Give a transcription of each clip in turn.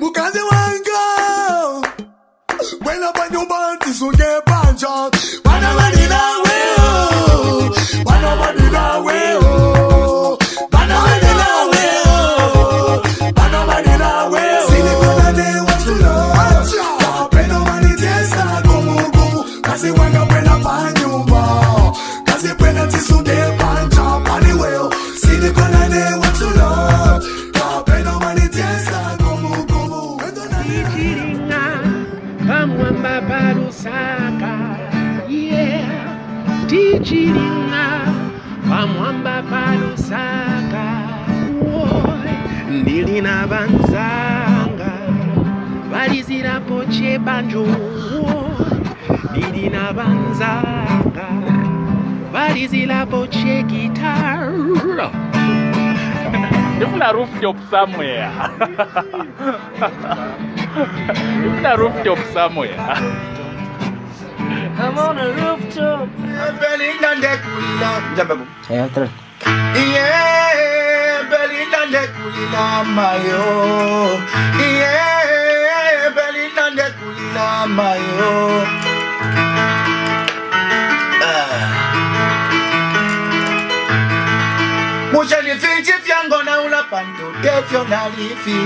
Mukazi wango. When up on your body, so get punch out. Banabadi that way, oh. Banabadi that way, oh. Banabadi that way, oh. Banabadi that way, oh. See the color they want to know. Kapeno mani testa, como como. Kasi wanga pena panyumba. Kasi pena tisu get punch out. Anyway, oh. See the color they want to know. Kapeno mani testa, como como. Pamwamba parusaka, yeah. Tichirina, pamwamba parusaka, woy. Ndilina banzanga, valizira poche banjo, woy. Ndilina banzanga, valizira poche guitar. If na rooftop somewhere. If na rooftop somewhere. I'm on a rooftop. Belinda de kulina. Jambabu. Yeah, Belinda de kulina mayo. Yeah, Belinda de kulina mayo. Mucha ni finchi fiango na ula pantu tefio na lifi.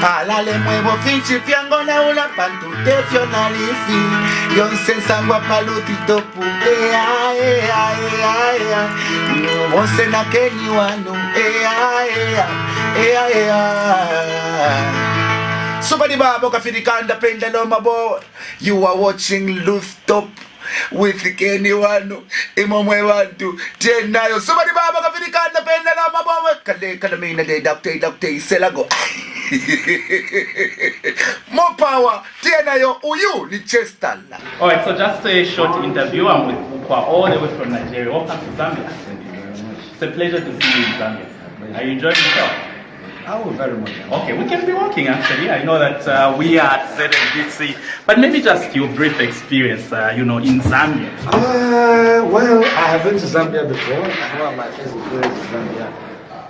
Ala le muevo finchi fiango na ula pantu tefio na lifi. Yon sensangwa palutito pu. Ea ea ea ea. Monse na keni wanu. Ea ea ea ea. Somebody babo kafirikanda penda no mabo. You are watching Rooftop with Kenny Wanu imomwe bantu tenayo somebody baba kafinikana penda na mabowe kale mina de doctor selago more power tenayo uyu ni Chester. All right, so just a short interview. I'm with Ukwa all the way from Nigeria. Welcome to Zambia. Thank you very much. It's a pleasure to see you in Zambia. Are you enjoying yourself? Oh, very much. Okay, we can be walking actually. I know that we are at ZNBC, but maybe just your brief experience, in Zambia. Well, I have been to Zambia before. One of my first experiences in Zambia.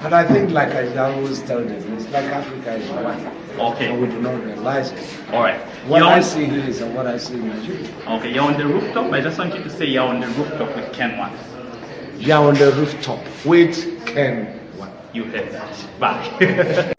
And I think, like I always tell them, it's like Africa is one. Okay. But we do not realize it. All right. What I see here is and what I see in Nigeria. Okay, you're on the rooftop. I just want you to say you're on the rooftop with Ken One. You're on the rooftop with Ken One. You heard that. Bye.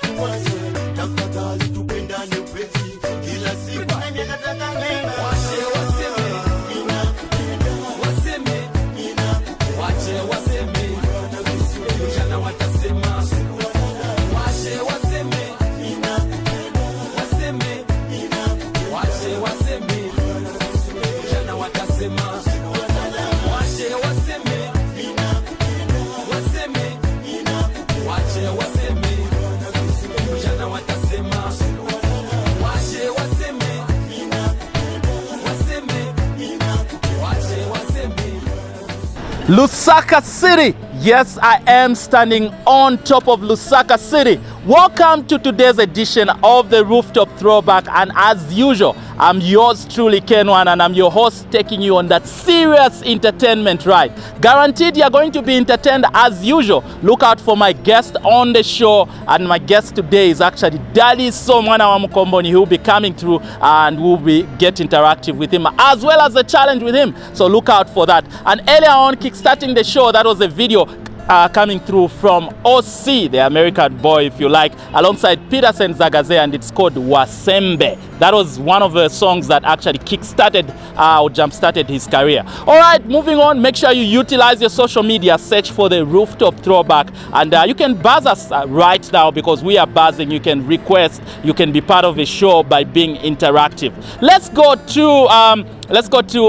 kuwaza tafadhali tupendane upesi kila siku nataka leo wache waseme ninakupenda waseme ninakupenda wache waseme jana watasema wache waseme ninakupenda waseme ninakupenda wache waseme jana watasema wache waseme ninakupenda waseme ninakupenda wache waseme jana watasema wache waseme ninakupenda waseme ninakupenda wache waseme. Lusaka City. Yes, I am standing on top of Lusaka City. Welcome to today's edition of the Rooftop Throwback, and as usual, I'm yours truly, Kenwan, and I'm your host taking you on that serious entertainment ride. Guaranteed you're going to be entertained as usual. Look out for my guest on the show, and my guest today is actually DALISOUL MWANAWAMUKOMBONI. He'll be coming through and we'll be get interactive with him as well as the challenge with him. So look out for that. And earlier on, kickstarting the show, that was a video coming through from OC, the American boy, if you like, alongside Peterson Zagaze, and it's called Wasembe. That was one of the songs that actually kick-started or jump-started his career. All right, moving on, make sure you utilize your social media, search for the Rooftop Throwback, and you can buzz us right now because we are buzzing. You can request, you can be part of the show by being interactive. Let's go to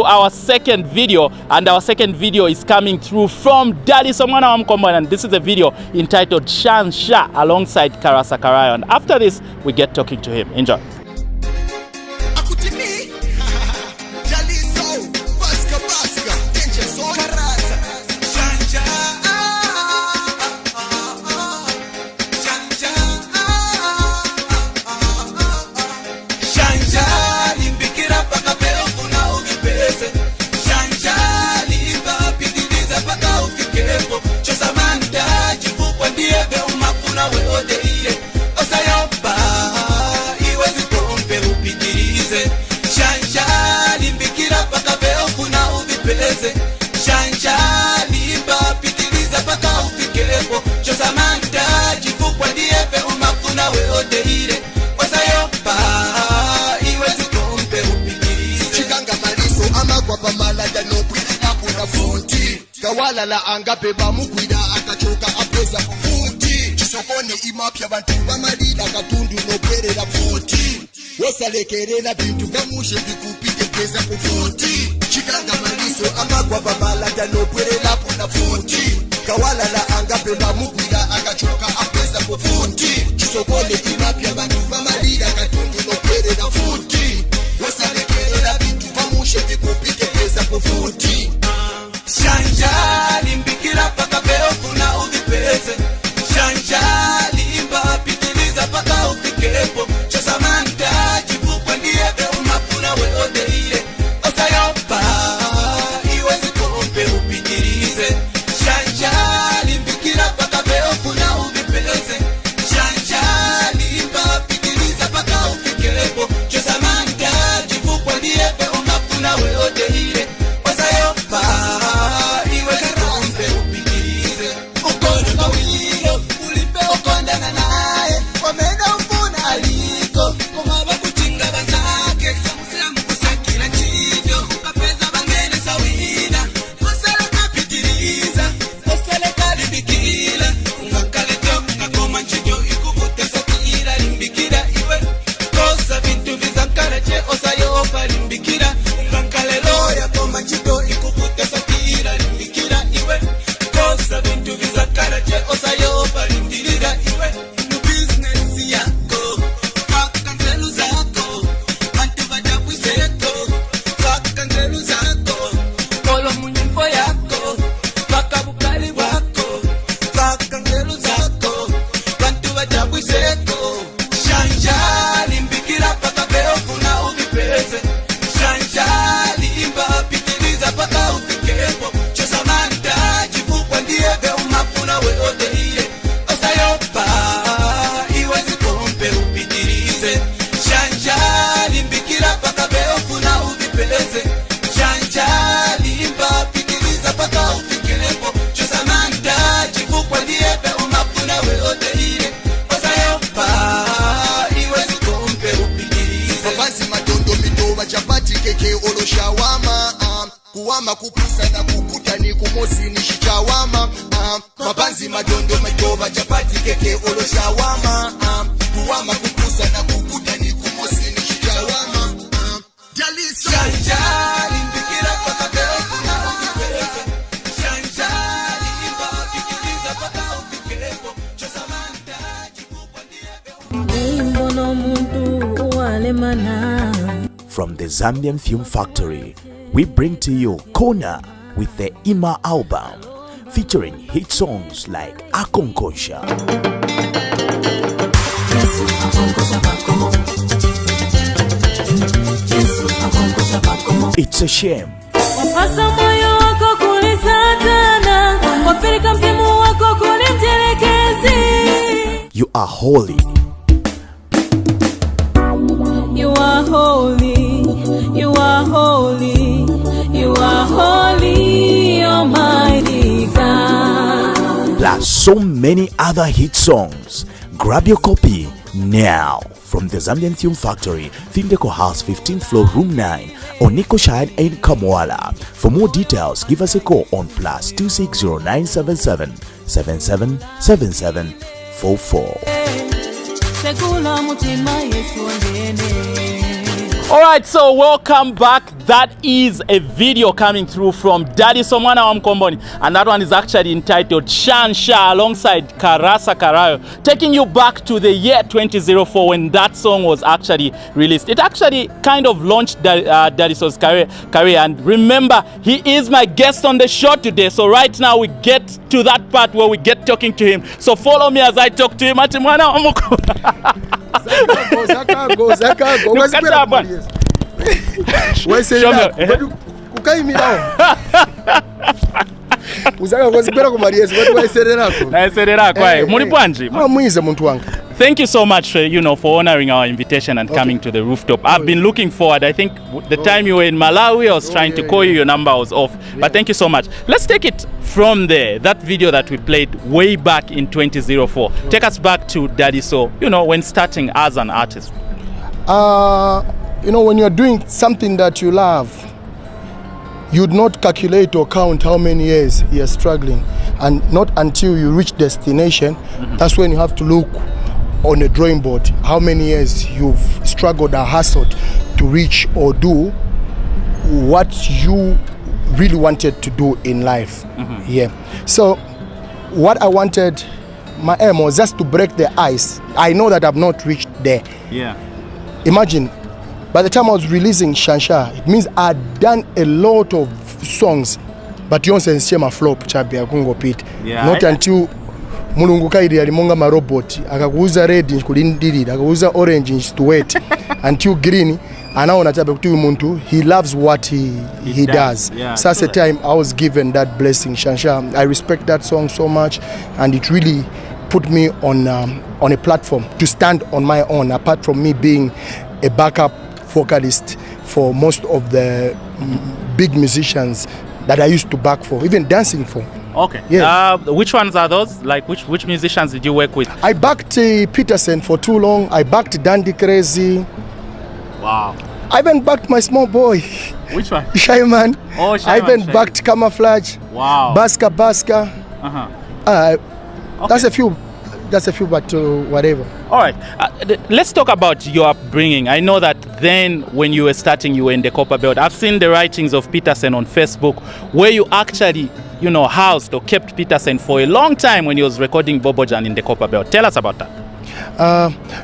our second video, and our second video is coming through from DALISOUL MWANAWAMUKOMBONI, and this is a video entitled Shansha alongside Karasakarayo. And after this, we get talking to him. Enjoy. Kawala la angape bamukwida akachoka apeza futi chisokone imapya bantu bamalida katundu noperera futi wesalekerera bintu bamushe bikupite peza futi chikanga maliso amagwa bamalada noperera pona futi kawala la angape bamukwida akachoka apeza futi chisokone imapya bantu bamalida katundu noperera futi wesalekerera bintu bamushe bikupite peza futi. Shanja limbikira paka beo kuna uvipeze Shanja limba pitiliza paka ufikepo Chosamanta jifukwa ndiye beo mapuna weodeire Osayopa iwezi kumpe upitilize Shanja limbikira paka beo kuna uvipeze Shanja limba pitiliza paka ufikepo Chosamanta jifukwa ndiye beo mapuna weodeire Osayopa Osayopa tuwama kupusa na kukuta ni kumosi ni shikawama mabanzi madondo madoba chapati keke olo shawama tuwama kupusa na kukuta ni kumosi ni shikawama DALISOUL Shanjali mbikira kwa kakeo kuna ukiperezo Shanjali imba wakikiliza paka ukikepo Chosamanda chikupwa ndiye From the Zambian Film Factory, we bring to you Kona with the Ima album, featuring hit songs like Akonkosha, It's a Shame, You Are Holy, You are holy, you are holy, you are holy, Almighty God. plus so many other hit songs. Grab your copy now from the Zambian Film Factory, Findeco House, 15th floor, room 9, Oniko Shine in Kamwala. For more details, give us a call on +260 977 777744. Alright, so welcome back. That is a video coming through from DALISOUL MWANAWAMUKOMBONI, and that one is actually entitled Shansha alongside Karasa Karayo, taking you back to the year 2004 when that song was actually released. It actually kind of launched DALISOUL's career, and remember, he is my guest on the show today. So right now we get to that part where we get talking to him. So follow me as I talk to him. Ati mwana wa muko. Thank you so much for honoring our invitation and coming to the rooftop. I've been looking forward. I think the time you were in Malawi, I was trying to call you, your number was off. But thank you so much. Let's take it from there. That video that we played way back in 2004. Take us back to DALISOUL, when starting as an artist. When you're doing something that you love, you'd not calculate or count how many years you're struggling, and not until you reach destination, that's when you have to look on a drawing board how many years you've struggled or hustled to reach or do what you really wanted to do in life. So what I wanted, my aim was just to break the ice. I know that I've not reached there. Imagine, by the time I was releasing Shansha, it means I'd done a lot of songs, but yonse nsiema flop chabi akungo pit. Not until mulungu kaidi alimonga marobot akakuuza red kulindirira akakuuza orange inchituwet until green anaona chabe kuti umuntu he loves what he does. So at the time I was given that blessing, Shansha. I respect that song so much, and it really put me on a platform to stand on my own, apart from me being a backup vocalist for most of the big musicians that I used to back for, even dancing for. Okay. Which ones are those? Like which musicians did you work with? I backed Peterson for too long. I backed Dandy Crazy. Wow. I even backed my small boy. Which one? Shyman. Oh, Shyman. I even backed Camouflage. Wow. Baska. That's a few. But whatever. All right. Let's talk about your upbringing. I know that then when you were starting, you were in the Copper Belt. I've seen the writings of Peterson on Facebook where you actually, housed or kept Peterson for a long time when he was recording Bobojan in the Copper Belt. Tell us about that.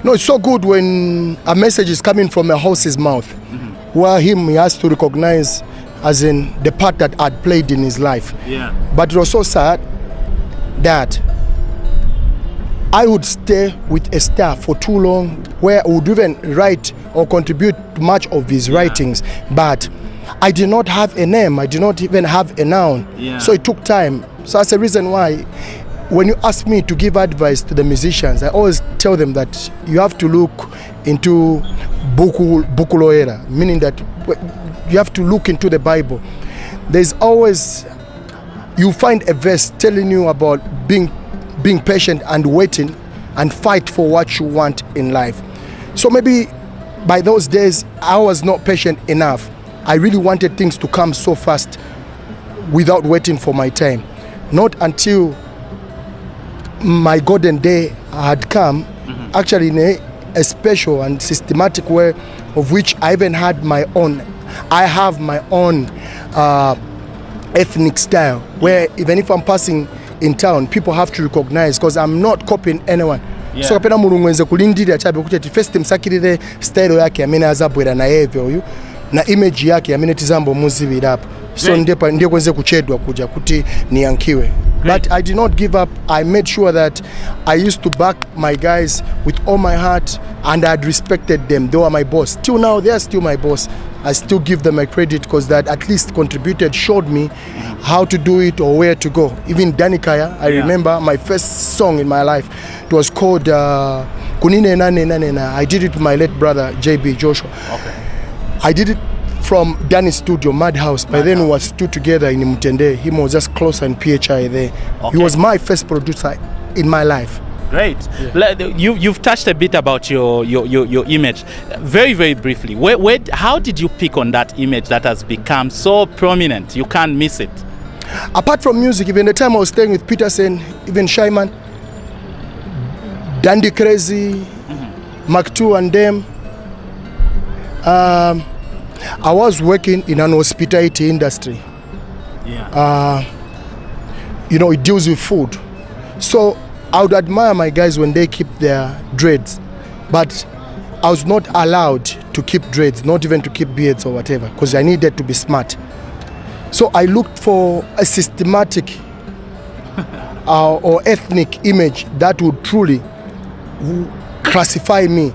No, it's so good when a message is coming from a horse's mouth, where he has to recognize as in the part that I'd played in his life. But it was so sad that I would stay with a star for too long, where I would even write or contribute to much of his writings, but I did not have a name. I did not even have a noun. So it took time. So that's the reason why when you ask me to give advice to the musicians, I always tell them that you have to look into Bukuloera, meaning that you have to look into the Bible. There's always, you find a verse telling you about being patient and waiting and fight for what you want in life. So maybe by those days I was not patient enough. I really wanted things to come so fast, without waiting for my time. Not until my golden day had come, actually in a special and systematic way, of which I even had my own. I have my own ethnic style, where even if I'm passing in town, people have to recognize, because I'm not copying anyone. Yeah. So kapena mulungu enze kulindira chabe kuti first msakirire style yake amene azabwera na yevyo uyu na image yake amene tizambo muzibira hapo. So ndiye kwenze kuchedwa kuja kuti niyankiwe. But I did not give up. I made sure that I used to back my guys with all my heart, and I had respected them. They were my boss. Till now, they are still my boss. I still give them my credit, because that at least contributed, showed me how to do it or where to go. Even Danikaya, I remember my first song in my life. It was called Kunine Nane Nane Na. I did it with my late brother, JB Joshua. Okay. I did it from Danny's studio, Madhouse. By then we were still together in Mutende. He was just close and PHI there. Okay. He was my first producer in my life. Great. Yeah. You've touched a bit about your image. Very, very briefly. How did you pick on that image that has become so prominent? You can't miss it. Apart from music, even the time I was staying with Peterson, even Shyman, Dandy Crazy, Mark II and them, I was working in an hospitality industry. Yeah. You know, it deals with food. So I would admire my guys when they keep their dreads, but I was not allowed to keep dreads, not even to keep beards or whatever, because I needed to be smart. So I looked for a systematic or ethnic image that would truly classify me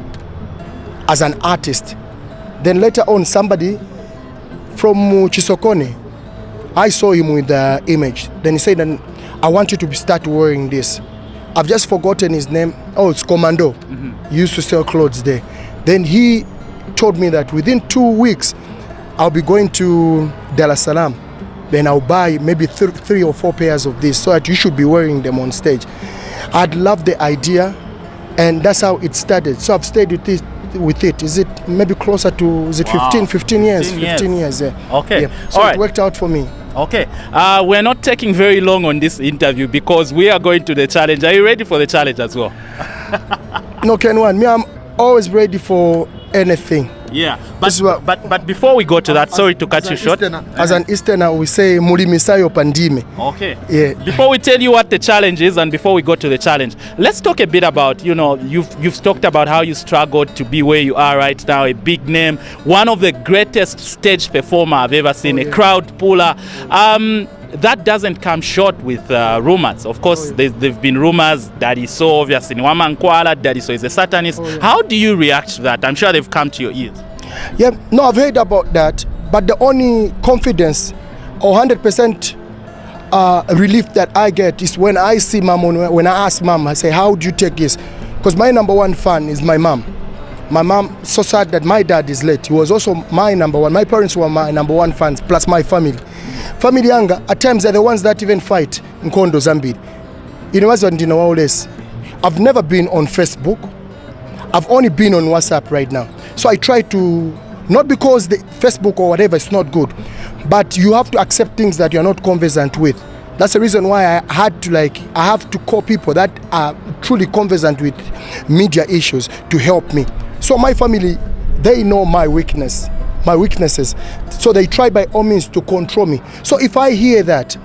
as an artist. Then later on, somebody from Chisokone, I saw him with the image. Then he said, I want you to start wearing this. I've just forgotten his name. Oh, it's Commando. He used to sell clothes there. Then he told me that within 2 weeks, I'll be going to DALISOUL. Then I'll buy maybe 3 or 4 pairs of this, so that you should be wearing them on stage. I'd love the idea, and that's how it started. So I've stayed with it. Is it maybe closer to, is it 15 years? 15 years, yeah. Okay. Yeah. So it worked out for me. Okay. We're not taking very long on this interview because we are going to the challenge. Are you ready for the challenge as well? No, Kenwan, me, I'm always ready for anything. Yeah, but before we go to that, sorry to cut you short. As an Easterner, we say Mulimisayo Pandime. Okay. Yeah. Before we tell you what the challenge is, and before we go to the challenge, let's talk a bit about, you know, you've talked about how you struggled to be where you are right now, a big name, one of the greatest stage performer I've ever seen, a crowd puller. That doesn't come short with rumors. Of course, there've been rumors that is so obvious in Wamankwala, that is a satanist. How do you react to that? I'm sure they've come to your ears. Yeah, no, I've heard about that, but the only confidence or 100% relief that I get is when I see mom, when I ask mom, I say, how do you take this? Because my number one fan is my mom. My mom, so sad that my dad is late. He was also my number one. My parents were my number one fans, plus my family. Family younger, at times they're the ones that even fight in Kondo Zambia. I've never been on Facebook. I've only been on WhatsApp right now. So I try to, not because the Facebook or whatever is not good, but you have to accept things that you're not conversant with. That's the reason why I have to call people that are truly conversant with media issues to help me. So my family, they know my weaknesses. So they try by all means to control me. So if I hear that,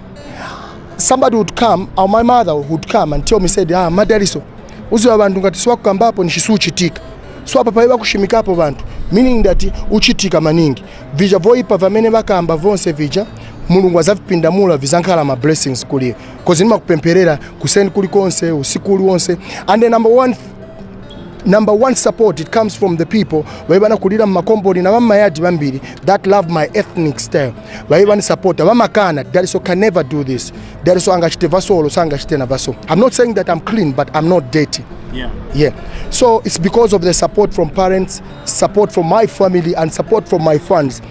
somebody would come, or my mother would come and tell me, say, Madaliso, uzi abantu ngati swakukamba hapo nishisuchitika. So apa paiba kushimika hapo bantu, meaning that uchitika maningi. Vija voipa vamene bakamba vonse vija, mulungu azavipinda mula vizankala ma blessings kulie. Kozi nima kupemperera, kuseni kulikonse, usiku uliwonse. And the number one support, it comes from the people waibana kulira makomboni na mama yaji bambiri that love my ethnic style. Waibana support mama kana DALISOUL can never do this. DALISOUL angashite vasolo sangashite na vaso. I'm not saying that I'm clean, but I'm not dirty. Yeah. So it's because of the support from parents, support from my family, and support from my fans.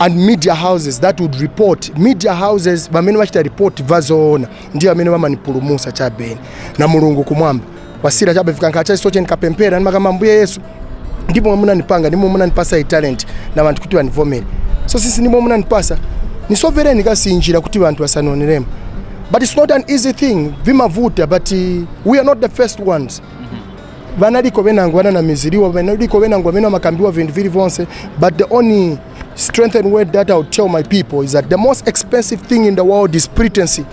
And media houses that would report. Media houses bamene wachita report vazona. Ndiyo amene mama nipulumusa chabeni na mulungu kumwamba. Wasira chabe fikanka cha soche nikapempera nima kama mbuye Yesu ndipo mwana nipanga ndimo mwana nipasa talent na bantu kuti banivomere. So sisi ndimo mwana nipasa nisovereni kasinjira kuti vantu vasanoneremo. But it's not an easy thing. Vimavuta, but we are not the first ones. Vanaliko venangu vana na miziriwa, vanaliko venangu vena makambiwa vindiviri vonse. But the only strengthened word that I would tell my people is that the most expensive thing in the world is pretense.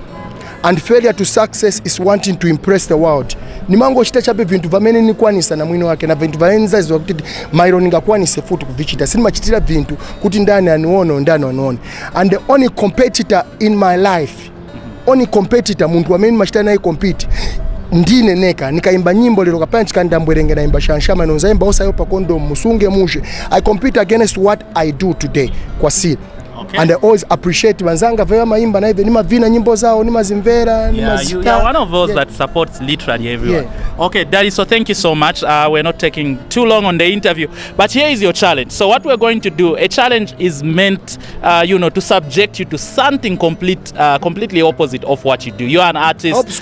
And failure to success is wanting to impress the world. Nimango chita chabe vintu vamene nikwanisa na mwino wake na vintu vaenza izo kuti mairo ningakwanise futu kuvichita. Sini machitira vintu kuti ndani anuono ndani anuone. And the only competitor in my life, only competitor muntu wamene machita naye compete ndine neka nikaimba nyimbo lero kapana chikandambwerenge na imba shanshama no zaimba osayo pa kondo musunge mushe. I compete against what I do today kwa siri. Okay. And I always appreciate wanzanga vya maimba na even nimavina nyimbo zao nimazimvera you are one of those that supports literally everyone. Okay, Daddy, so thank you so much. We're not taking too long on the interview, but here is your challenge. So what we're going to do, a challenge is meant to subject you to something completely opposite of what you do. You are an artist.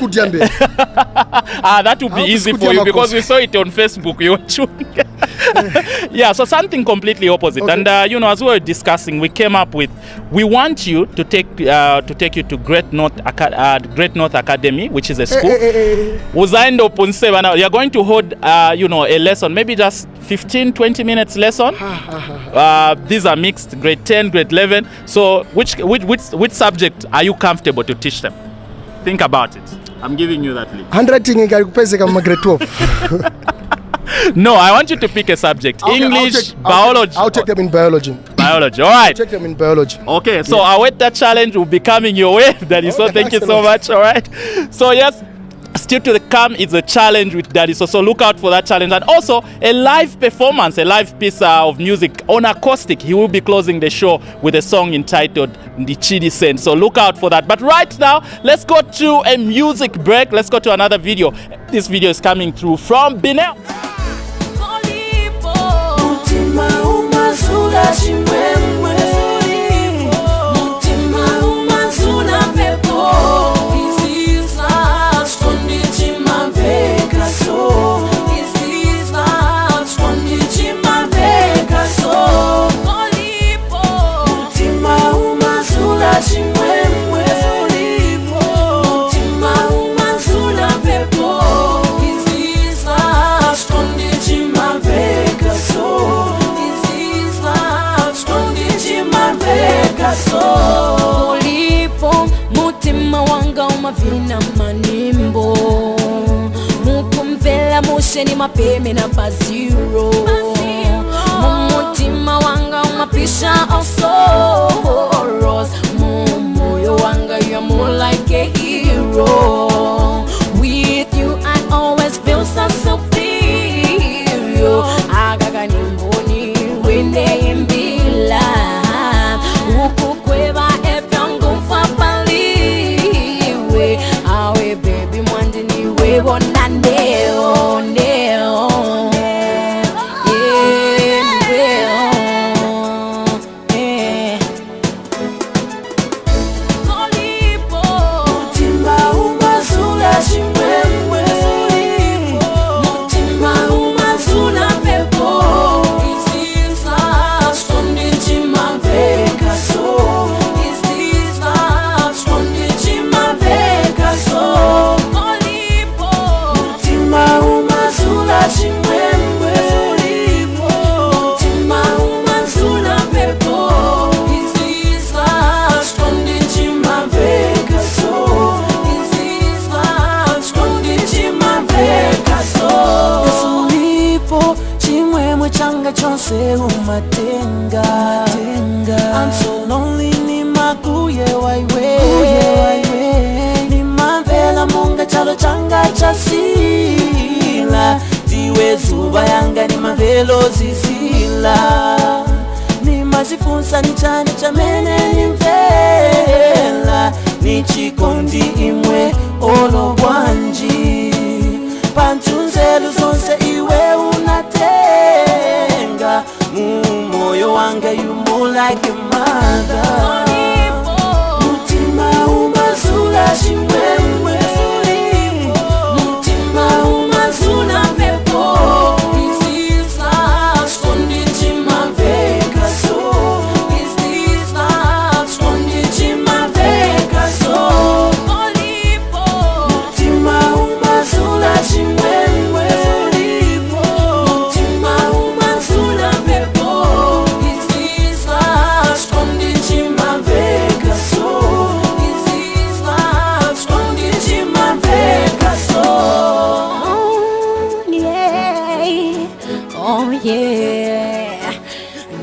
That would be easy for you because we saw it on Facebook. You were chewing. Yeah, so something completely opposite. Okay. And as we were discussing, we came up with, we want you to take you to Great North Academy, which is a school. You're going to hold a lesson, maybe just 15-20 minutes lesson. These are mixed, grade 10, grade 11. So which subject are you comfortable to teach them? Think about it. I'm giving you that lead. No, I want you to pick a subject. Okay, English, biology. I'll take them in biology. Biology, all right. I'll take them in biology. Okay, so I wait that challenge will be coming your way, Daddy. So thank you so much, all right. So yes, still to come is a challenge with Daddy. So look out for that challenge. And also a live performance, a live piece of music on acoustic. He will be closing the show with a song entitled Ndichidi Sen. So look out for that. But right now, let's go to a music break. Let's go to another video. This video is coming through from Benin. Ulipo mutima wanga umavina manimbo mukumvela mosheni mapeme na baziro mutima wanga umapisha sorrows moyo wanga you're more like a hero. With you I always feel so superior. Agaga nimboni wende imbila ukukweba ebyangu mfapaliwe awe baby mwandini webo na neo I'm so lonely ni makuye waiwe ni mavela munga chalo changa chasila tiwe zuba yanga ni mavelo zizila ni mazifunsa ni chani chamene ni mvela ni chikondi imwe olo wanji pantunzelu zonse iwe unatenga moyo wanga you more like a mother. Mutima umazula chimwemwe mutima umazula pepo isisa skondi chimaveka so isisa skondi Oh yeah,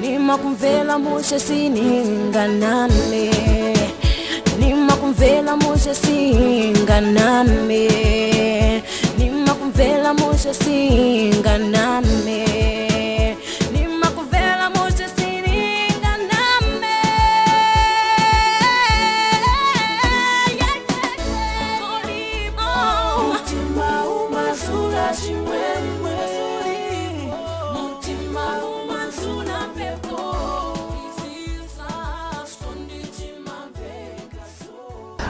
nimakumvela mushe sininganame, nimakumvela mushe singaname, nimakumvela mushe singaname, nimakumvela mushe sininganame. Mutima umazula chimwemwe, mutima umazula pepo.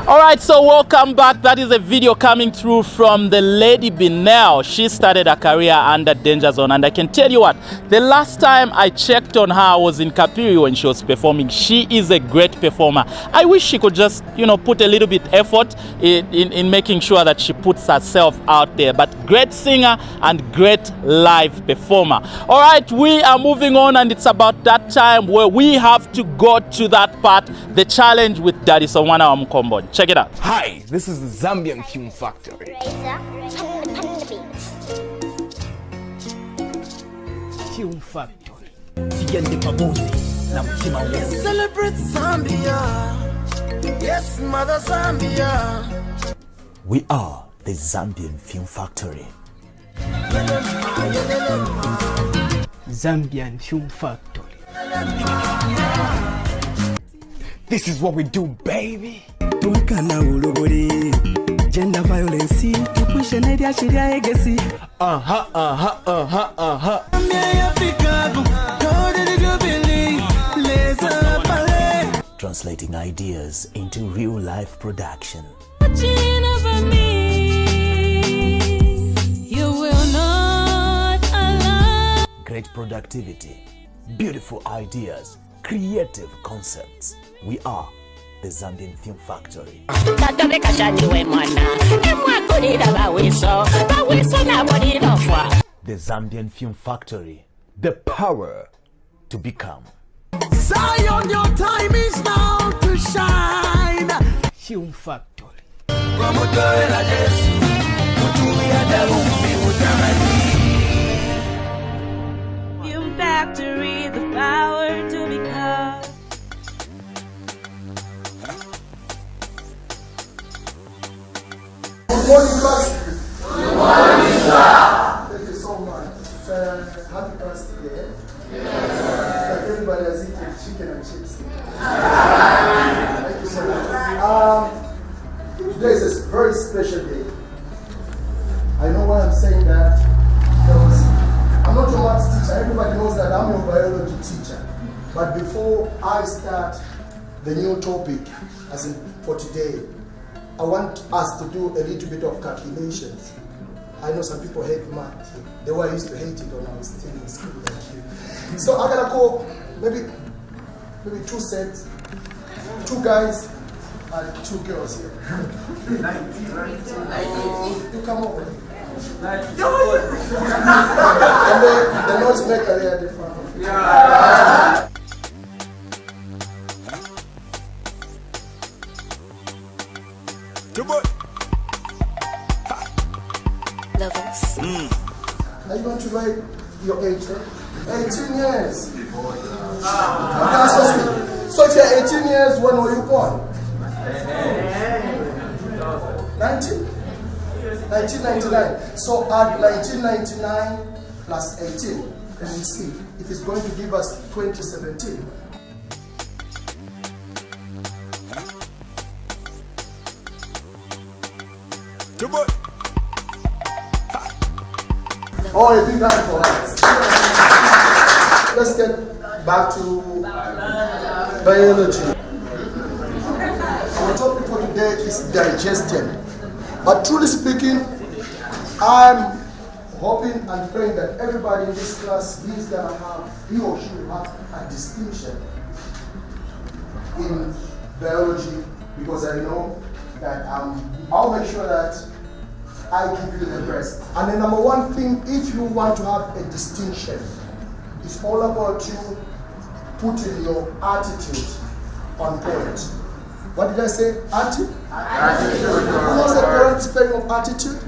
Alright, so welcome back. That is a video coming through from the lady Binel. She started her career under Danger Zone, and I can tell you what, the last time I checked on her was in Kapiri when she was performing. She is a great performer. I wish she could just, you know, put a little bit effort in making sure that she puts herself out there. But great singer and great live performer. Alright, we are moving on, and it's about that time where we have to go to that part, the challenge with DALISOUL MWANAWAMUKOMBONI. Check it out. Hi, this is the Zambian Film Factory. Film Factory. Celebrate Zambia. Yes, Mother Zambia. We are the Zambian Film Factory. Zambian Film Factory. This is what we do, baby. Gender violence, Translating ideas into real-life production. Great productivity, beautiful ideas, creative concepts. We are the Zambian Film Factory. The Zambian Film Factory, the power to become. Zion, your time is now to shine. Film Factory. Film Factory, the power to become. Good morning, class. Good morning, sir. Thank you so much. It's happy class today. Yes. Like everybody has eaten chicken and chips. Thank you so much. Today is a very special day. I know why I'm saying that because I'm not your maths teacher. Everybody knows that I'm your biology teacher. But before I start the new topic, as in for today, I want us to do a little bit of calculations. I know some people hate math. The way I used to hate it when I was still in school like you. So I'm gonna call maybe 2 sets, 2 guys and 2 girls here. 19. You come over. And the noise maker they are different. Yeah. Levels. Are you going to write your age? 18 years. So if you're 18 years, when were you born? 1999. So add 1999 plus 18, and we see if it's going to give us 2017. Oh, a big hand for us. Let's get back to biology. Our topic for today is digestion. But truly speaking, I'm hoping and praying that everybody in this class is gonna have, he or she will have a distinction in biology, because I know that I'll make sure that I give you the best. And the number one thing, if you want to have a distinction, it's all about you putting your attitude on point. What did I say? Attitude? Attitude. Who knows the correct spelling of attitude?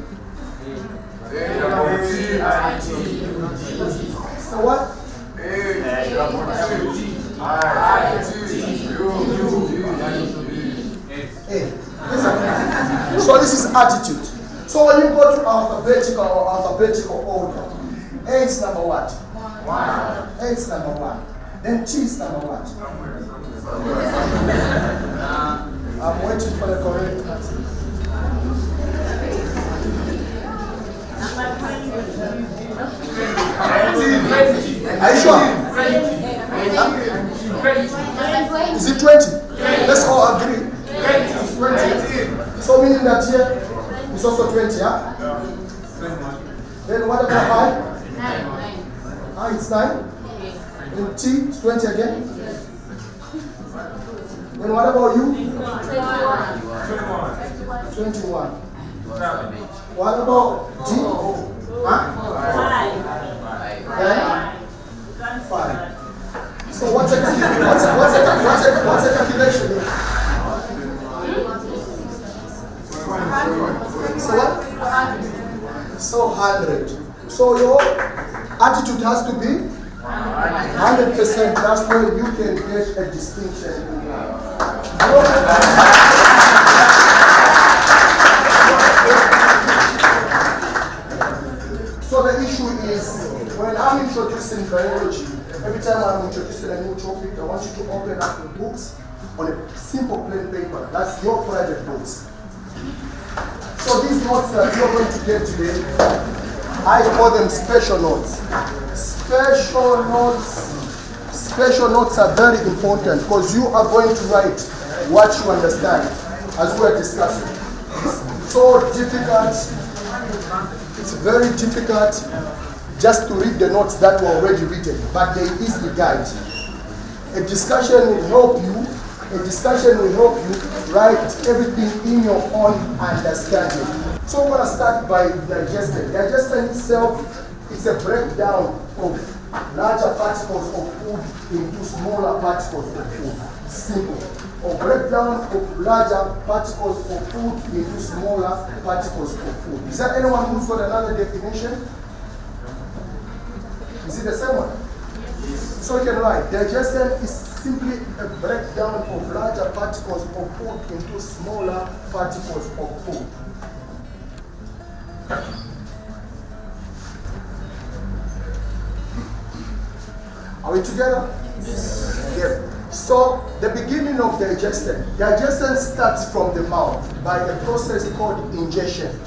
So what? So this is attitude. So when you go to alphabetical order, A is number what? A is number 1. Then T is number what? I'm waiting for the correct answer. Are you sure? Is it 20? Let's all agree. It's 20. So meaning that here is also 20, yeah? Then what about I? 9. I, it's 9. And T, it's 20 again. Then what about you? 21. What about D? Huh? 5. So what's a calculation? So what? So 100. So your attitude has to be 100%. That's where you can get a distinction. So the issue is, when I'm introducing biology, every time I'm introducing a new topic, I want you to open up the books on a simple plain paper. That's your private books. So these notes that you're going to get today, I call them special notes. Special notes are very important because you are going to write what you understand as we are discussing. It's so difficult. It's very difficult just to read the notes that were already written, but they easily guide. A discussion will help you. A discussion will help you write everything in your own understanding. So we're going to start by digestion. Digestion itself is a breakdown of larger particles of food into smaller particles of food. Simple. Or breakdown of larger particles of food into smaller particles of food. Is there anyone who's got another definition? Is it the same one? Yes. So you can write, digestion is simply a breakdown of larger particles of food into smaller particles of food. Are we together? Yes. Yeah. So the beginning of digestion. Digestion starts from the mouth by a process called ingestion.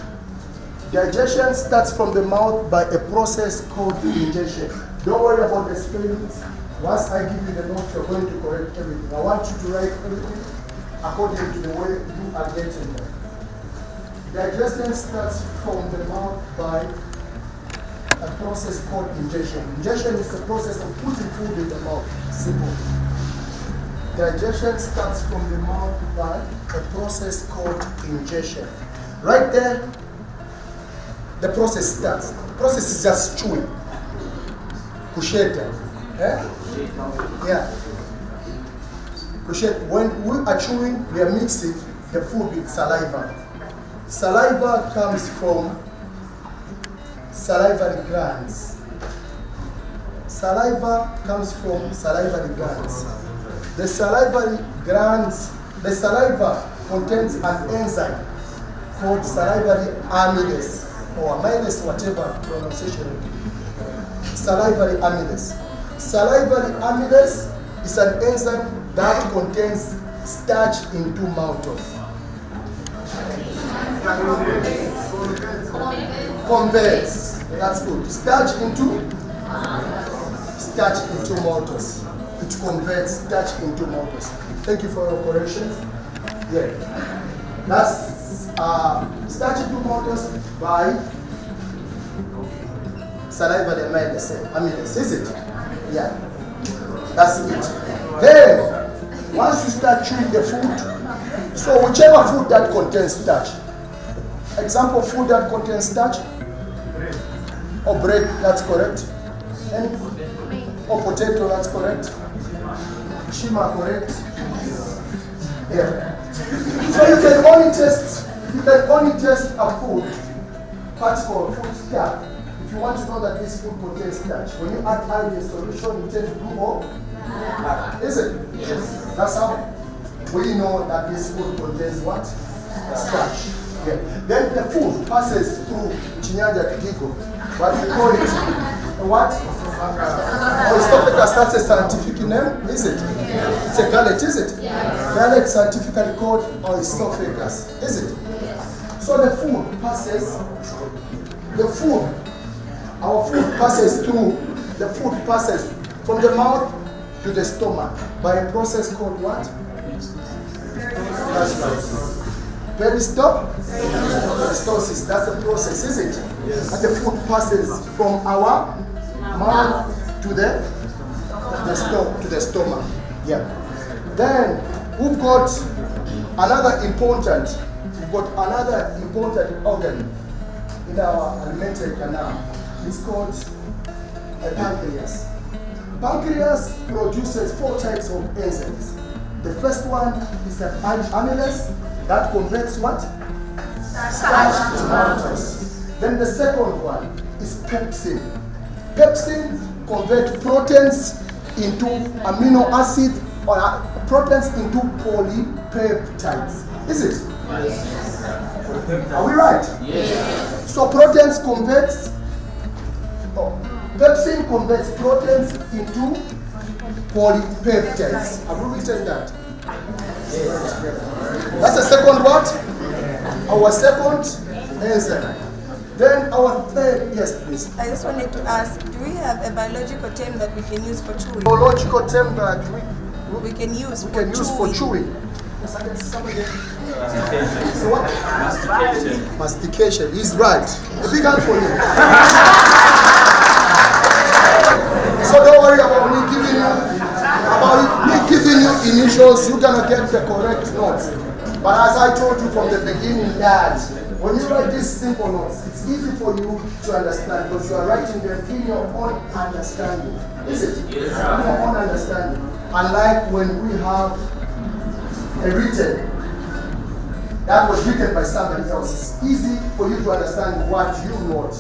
Digestion starts from the mouth by a process called ingestion. Don't worry about the spellings. Once I give you the notes, you're going to correct everything. I want you to write everything according to the way you are getting them. Digestion starts from the mouth by a process called ingestion. Ingestion is the process of putting food in the mouth. Simple. Digestion starts from the mouth by a process called ingestion. Right there, the process starts. The process is just chewing. Kusheta. Yeah. Kusheta. When we are chewing, we are mixing the food with saliva. Saliva comes from salivary glands. Saliva comes from salivary glands. The salivary glands, the saliva contains an enzyme called salivary amylase, or amylase, whatever pronunciation. Salivary amylase. Salivary amylase is an enzyme that contains starch into maltose. Converts. That's good. Starch into maltose. It converts starch into maltose. Thank you for your corrections. Yeah. That's starch into maltose by salivary amylase, is it? Yeah. That's it. Then, once you start chewing the food, so whichever food that contains starch, example food that contains starch, or bread, that's correct. Or potato, that's correct. Shima, correct. Yeah. So you can only test a food particle of food stuff if you want to know that this food contains starch, when you add iodine solution, it turns blue or black. Is it? Yes. That's how we know that this food contains what? Starch. Yeah. Then the food passes through Chinyanja Kidigo. What we call it? What? Esophagus, that's a scientific name, is it? It's a gullet, is it? Gullet scientifically called esophagus, is it? So the food passes, our food passes through, the food passes from the mouth to the stomach by a process called what? That's right. Peristalsis, that's the process, is it? Yes. And the food passes from our mouth to the stomach. Yeah. Then we've got another important organ in our alimentary canal. It's called a pancreas. Pancreas produces 4 types of enzymes. The first one is an amylase that converts what? Starch to maltose. Then the second one is pepsin. Pepsin converts proteins into amino acid or proteins into polypeptides. Is it? Yes. Are we right? Yes. So proteins converts, pepsin converts proteins into polypeptides. Have you written that? Yes. That's the second what? Our second enzyme. Then our third, yes please. I just wanted to ask, do we have a biological term that we can use for chewing? Biological term that we can use for chewing. So what? Mastication is right. A big hand for you. So don't worry about me giving you initials. You're gonna get the correct notes. But as I told you from the beginning, that when you write these simple notes, it's easy for you to understand because you are writing them in your own understanding. Is it? Yes. In your own understanding. Unlike when we have a written that was written by somebody else, it's easy for you to understand what you wrote.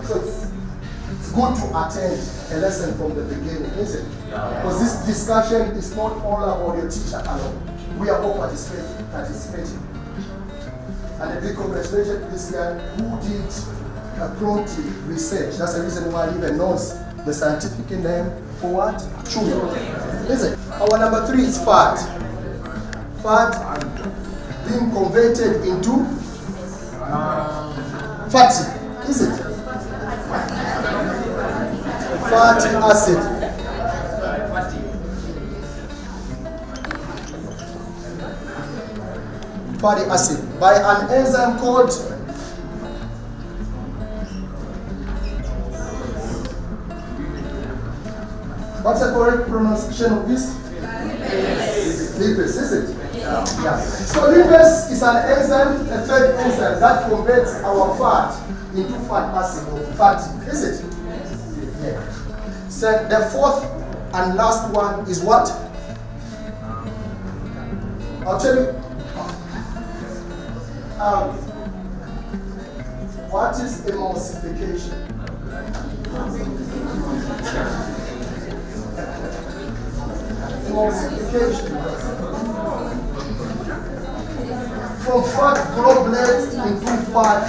So it's good to attend a lesson from the beginning, is it? Because this discussion is not all about your teacher alone. We are all participating. And a big congratulations to this guy who did a promptly research. That's the reason why he even knows the scientific name for what? Chewing. Is it? Our number 3 is fat. Fat being converted into fatty. Is it? Fatty acid. Fatty acid by an enzyme called what's the correct pronunciation of this? Lipase, is it? Yeah. So lipase is an enzyme, a third enzyme that converts our fat into fat acid or fatty, is it? Yeah. So the fourth and last one is what? I'll tell you. What is emulsification? Emulsification. From fat droplets into fat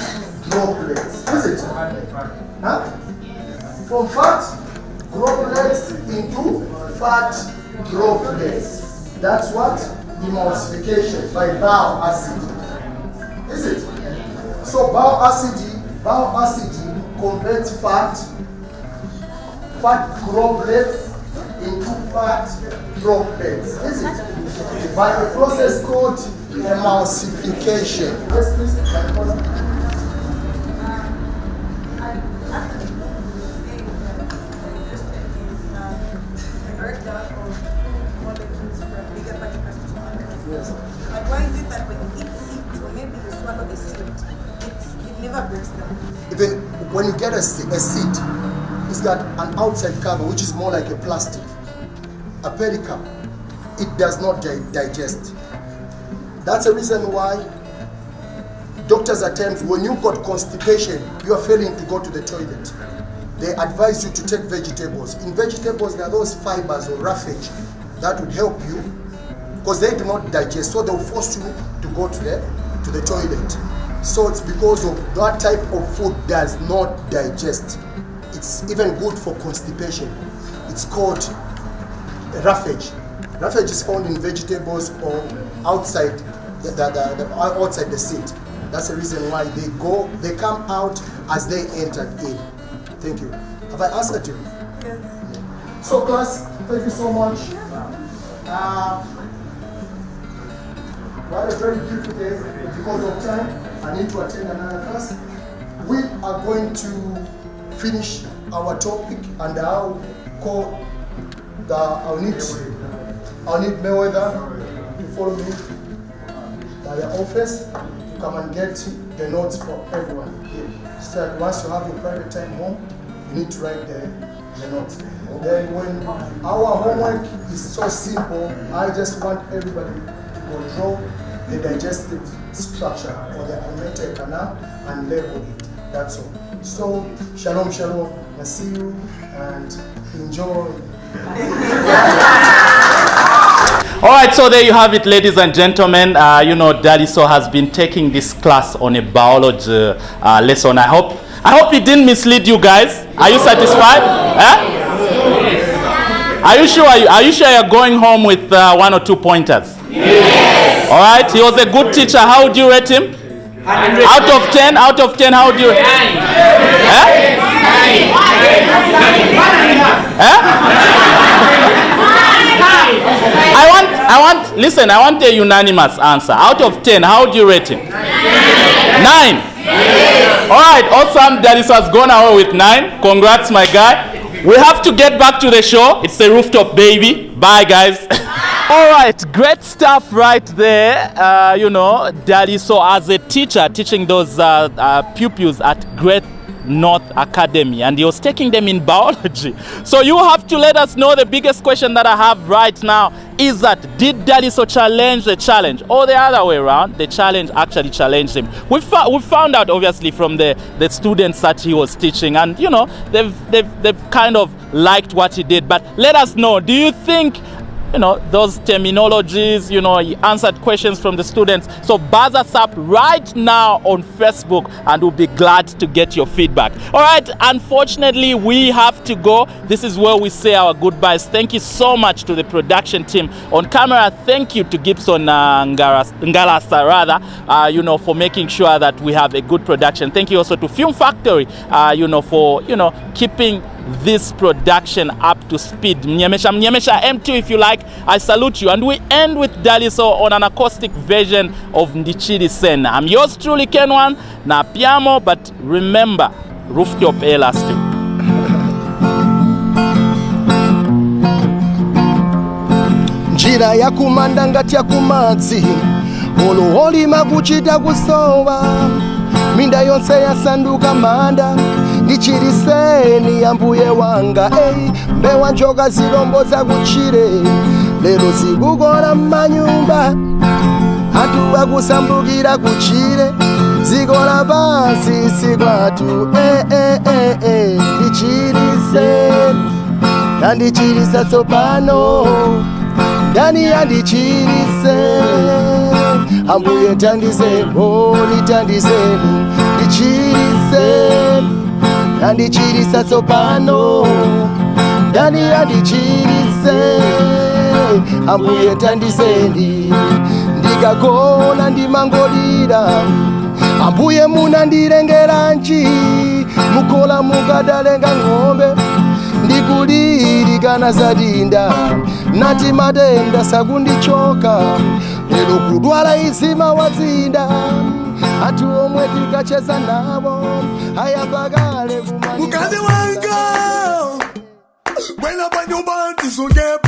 droplets. Is it? Huh? From fat droplets into fat droplets. That's what? Emulsification by bile acid. Is it? So bile acid converts fat droplets into fat droplets. Is it? By a process called emulsification. Yes, please. Yes. But why is it that when you eat seeds, or maybe you swallow the seed, it never breaks down? Even when you get a seed, it's got an outside cover which is more like a plastic, a pericarp. It does not digest. That's the reason why doctors at times, when you've got constipation, you are failing to go to the toilet. they advise you to take vegetables. In vegetables, there are those fibers or roughage that would help you because they do not digest, so they'll force you to go to the toilet. So it's because of that type of food does not digest. It's even good for constipation. It's called roughage. Roughage is found in vegetables or outside outside the seed. That's the reason why they come out as they entered in. Thank you. Have I answered you? Yes. So class, thank you so much. What a very beautiful day. Because of time, I need to attend another class. We are going to finish our topic and I'll need Mayweather to follow me by the office to come and get the notes for everyone here. So that once you have your private time home, you need to write the notes. Then when our homework is so simple, I just want everybody to control the digestive structure or the alimentary canal and label it. That's all. So shalom, shalom. I see you and enjoy. All right, so there you have it, ladies and gentlemen. You know, DALISOUL has been taking this class on a biology lesson. I hope it didn't mislead you guys. Are you satisfied? Are you sure? Are you sure you're going home with 1 or 2 pointers? Yes. All right. He was a good teacher. How would you rate him? 100. Out of 10. Out of 10. How would you? 9. Listen, I want a unanimous answer. Out of 10, how would you rate him? 9. Yes. All right, awesome. DALISOUL has gone away with 9. Congrats, my guy. We have to get back to the show. It's a rooftop, baby. Bye, guys. All right, great stuff right there. You know, DALISOUL as a teacher teaching those pupils at Great North Academy, and he was taking them in biology. So you have to let us know. The biggest question that I have right now is that did DALISOUL challenge the challenge, or the other way around, the challenge actually challenged him? We found out obviously from the students that he was teaching, and you know, they've kind of liked what he did. But let us know, do you think, you know, those terminologies, you know, he answered questions from the students? So buzz us up right now on Facebook and we'll be glad to get your feedback. All right, unfortunately, we have to go. This is where we say our goodbyes. Thank you so much to the production team on camera. Thank you to Gibson Ngalasa, rather, you know, for making sure that we have a good production. Thank you also to Film Factory, you know, for, you know, keeping this production up to speed. Mnyemesha M2 if you like. I salute you. And we end with DALISOUL on an acoustic version of Ndichiri Sen. I'm yours truly, Ken1 na Piamo, but remember, rooftop elastic. Njira ya kumanda ngati ya kumadzi, oluholi makuchita kusowa, minda yonse yasanduka manda. Ndichiri Seni ambuye wanga, mbewa njoka zilombo za kuchire, lero zikugora manyumba, atu wakusambukira kuchire, zikora pansi sikwatu, Ndichiri Seni, nandichiri satsopano, ndani ya Ndichiri Seni, ambuye tandizemo, nitandizeni, Ndichiri Seni, Ndichiri satsopano, ndani ya Ndichiri Seni, ambuye tandizeni, ndikagona ndimangolira, ambuye munandirengeranji, mukola mukadalenga ng'ombe, ndikulirikana zadinda, nati matenda sakundichoka, lero kudwala izima wazinda, atu omwe tikacheza nabo ayapagale kumani. Mkazi wanga, when up on your body so get